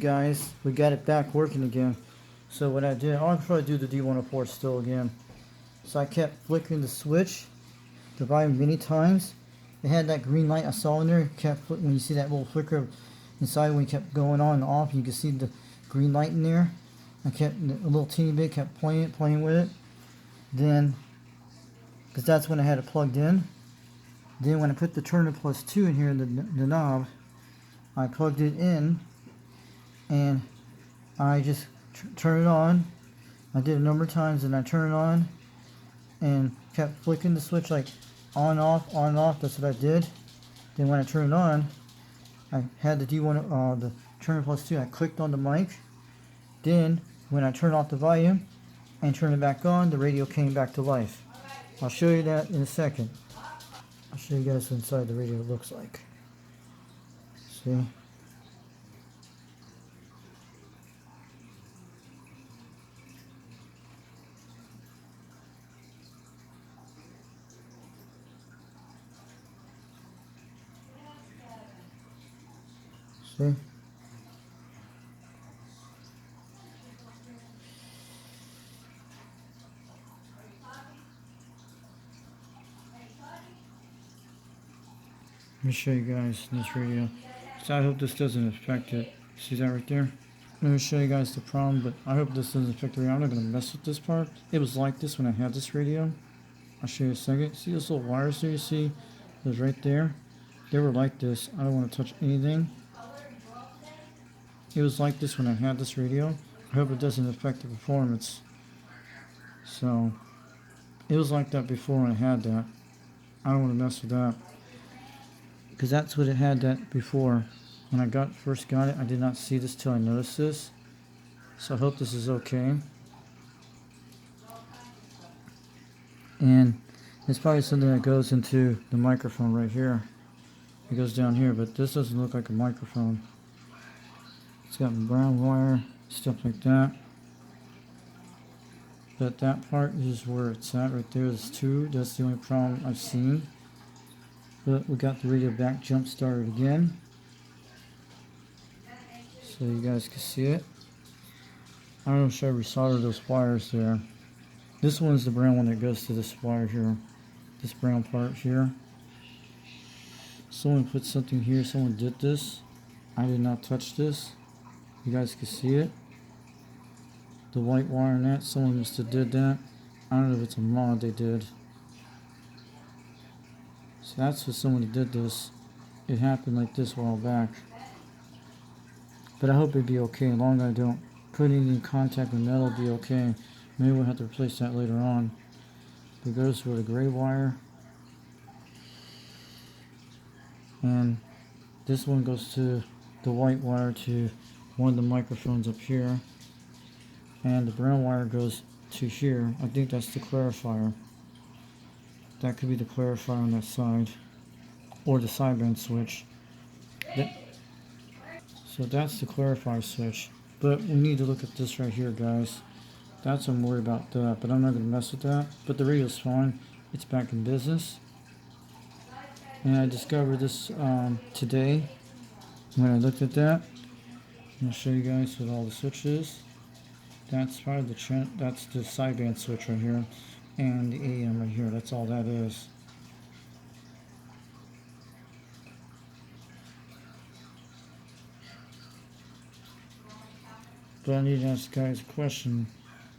guys, we got it back working again. So what I did, I'll probably do the D104 still again. So I kept flickering the switch, the volume many times. It had that green light I saw in there. When you see that little flicker inside, when you kept going on and off, you could see the green light in there. I kept a little teeny bit, kept playing with it. Then, because that's when I had it plugged in. Then when I put the turner plus 2 in here, the knob, I plugged it in, and I just turn it on. I did a number of times, and I turned it on, and kept flicking the switch like on off, on and off. That's what I did. Then when I turned it on, I had the D1, the turner plus 2. I clicked on the mic. Then when I turned off the volume and turned it back on, the radio came back to life. I'll show you that in a second. I'll show you guys what inside the radio looks like. See? See? Let me show you guys this radio. So I hope this doesn't affect it. See that right there? Let me show you guys the problem, but I hope this doesn't affect the radio. I'm not going to mess with this part. It was like this when I had this radio. I'll show you in a second. See those little wires there you see? Those right there? They were like this. I don't want to touch anything. It was like this when I had this radio. I hope it doesn't affect the performance. So, it was like that before when I had that. I don't want to mess with that. Because that's what it had that before. When I first got it, I did not see this till I noticed this. So I hope this is okay. And it's probably something that goes into the microphone right here. It goes down here, but this doesn't look like a microphone. It's got brown wire, stuff like that. But that part is where it's at right there. There's 2. That's the only problem I've seen. But we got the radio back jump started again. So you guys can see it. I don't know if I resoldered those wires there. This one's the brown one that goes to this wire here. This brown part here. Someone put something here. Someone did this. I did not touch this. You guys can see it. The white wire in that. Someone must have did that. I don't know if it's a mod they did. So that's what someone did this. It happened like this a while back. But I hope it'd be okay. As long as I don't put anything in contact with metal, it'll be okay. Maybe we'll have to replace that later on. It goes with a gray wire. And this one goes to the white wire to one of the microphones up here. And the brown wire goes to here. I think that's the clarifier. That could be the clarifier on that side. Or the sideband switch. So that's the clarifier switch. But we need to look at this right here, guys. That's what I'm worried about that. But I'm not going to mess with that. But the radio's fine. It's back in business. And I discovered this today when I looked at that. I'm going to show you guys what all the switch is. That's probably that's the sideband switch right here. And the AM right here. That's all that is. But I need to ask you guys a question.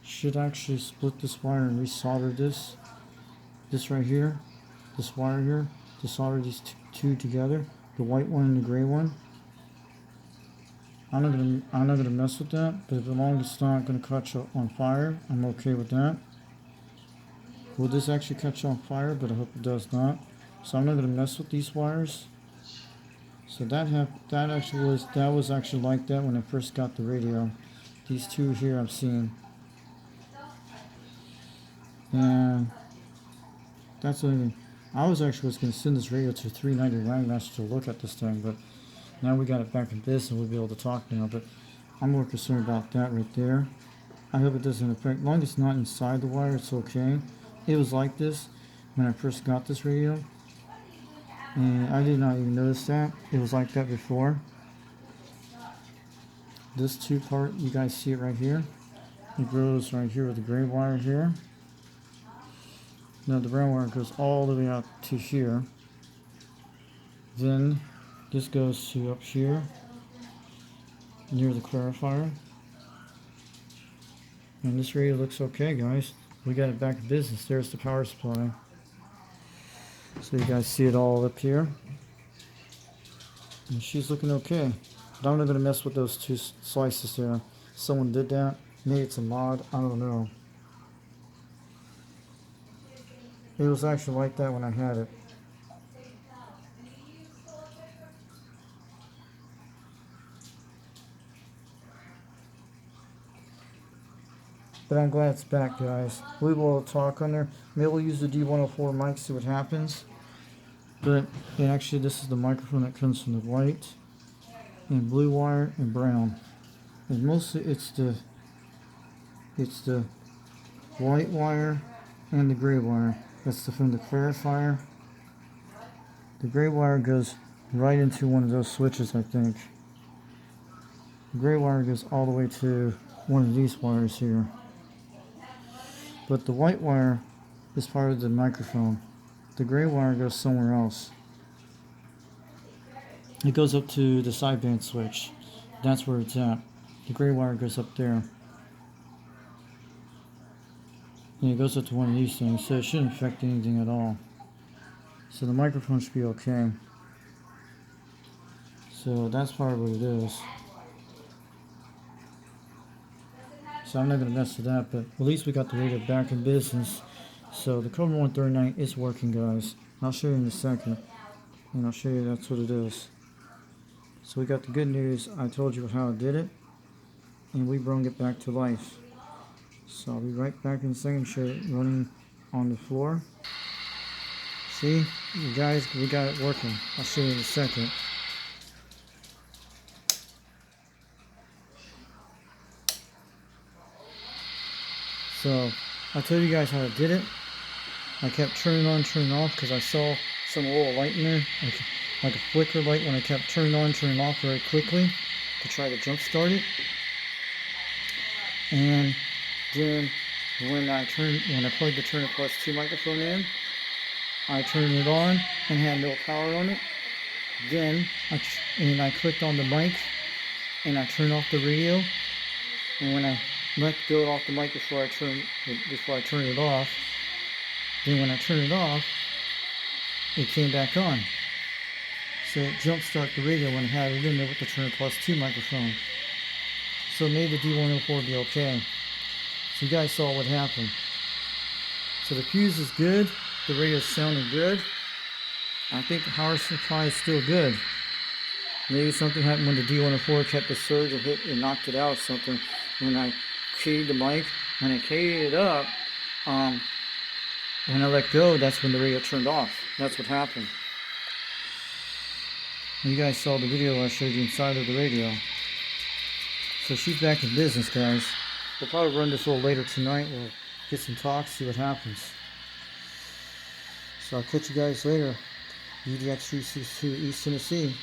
Should I actually split this wire and resolder this? This right here? This wire here? To solder these two together? The white one and the gray one? I'm not gonna mess with that, but as long as it's not gonna catch on fire, I'm okay with that. Will this actually catch on fire? But I hope it does not. So I'm not gonna mess with these wires. So that was actually like that when I first got the radio. These 2 here I'm seeing. And that's what I was actually going to send this radio to 390 Langmaster to look at this thing, but now we got it back in business and we'll be able to talk now. But I'm more concerned about that right there. I hope it doesn't affect. As long as it's not inside the wire, it's okay. It was like this when I first got this radio, and I did not even notice that. It was like that before. this two part, you guys see it right here. It goes right here with the gray wire here. Now the brown wire goes all the way out to here. Then this goes to up here near the clarifier. And this radio looks okay, guys. We got it back in business. There's the power supply. So you guys see it all up here. And she's looking okay. But I'm not going to mess with those two slices there. Someone did that. Maybe it's a mod. I don't know. It was actually like that when I had it. But I'm glad it's back, guys. We will talk on there. Maybe we'll use the D104 mic, see what happens. But and actually, this is the microphone that comes from the white and blue wire and brown. And mostly it's the white wire and the gray wire. That's from the clarifier. The gray wire goes right into one of those switches, I think. The gray wire goes all the way to one of these wires here. But the white wire is part of the microphone. The gray wire goes somewhere else. It goes up to the sideband switch. That's where it's at. The gray wire goes up there. And it goes up to one of these things, so it shouldn't affect anything at all. So the microphone should be okay. So that's part of what it is. So I'm not going to mess with that, but at least we got the radio back in business. So the cobra139 is working, guys. I'll show you in a second. And I'll show you that's what it is. So we got the good news. I told you how I did it. And we brought it back to life. So I'll be right back in a second, show it running on the floor. See, you guys, we got it working. I'll show you in a second. So I told you guys how I did it. I kept turning on, turning off because I saw some little light in there, like a flicker light when I kept turning on, turning off very quickly to try to jump start it. And then when I plugged the Turner Plus 2 microphone in, I turned it on and had no power on it. Then I clicked on the mic and I turned off the radio. And when I let go off the mic before I turn it off, then when I turn it off, it came back on. So it jumpstart the radio when I had it in there with the Turner Plus 2 microphone. So it made the D104 be okay. So you guys saw what happened. So the fuse is good, the radio is sounding good. I think the power supply is still good. Maybe something happened when the D104 kept the surge and hit and knocked it out or something. When I keyed the mic, when I keyed it up, when I let go, that's when the radio turned off. That's what happened. You guys saw the video I showed you inside of the radio. So she's back in business, guys. We'll probably run this a little later tonight. We'll get some talks, see what happens. So I'll catch you guys later. UDX 362 East Tennessee.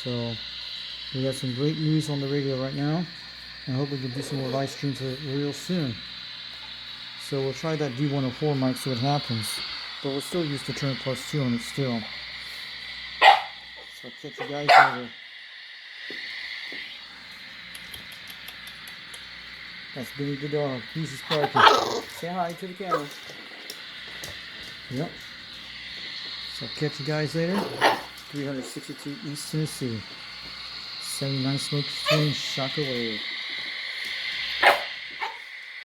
So we got some great news on the radio right now. And I hope we can do some more live streams real soon. So we'll try that D104 mic, see what happens. But we'll still use the Turner Plus 2 on it still. So I'll catch you guys later. That's Billy the dog. He's just barking. Say hi to the camera. Yep. So I'll catch you guys later. 362 East Tennessee. 79 Smoke Stream, shock away.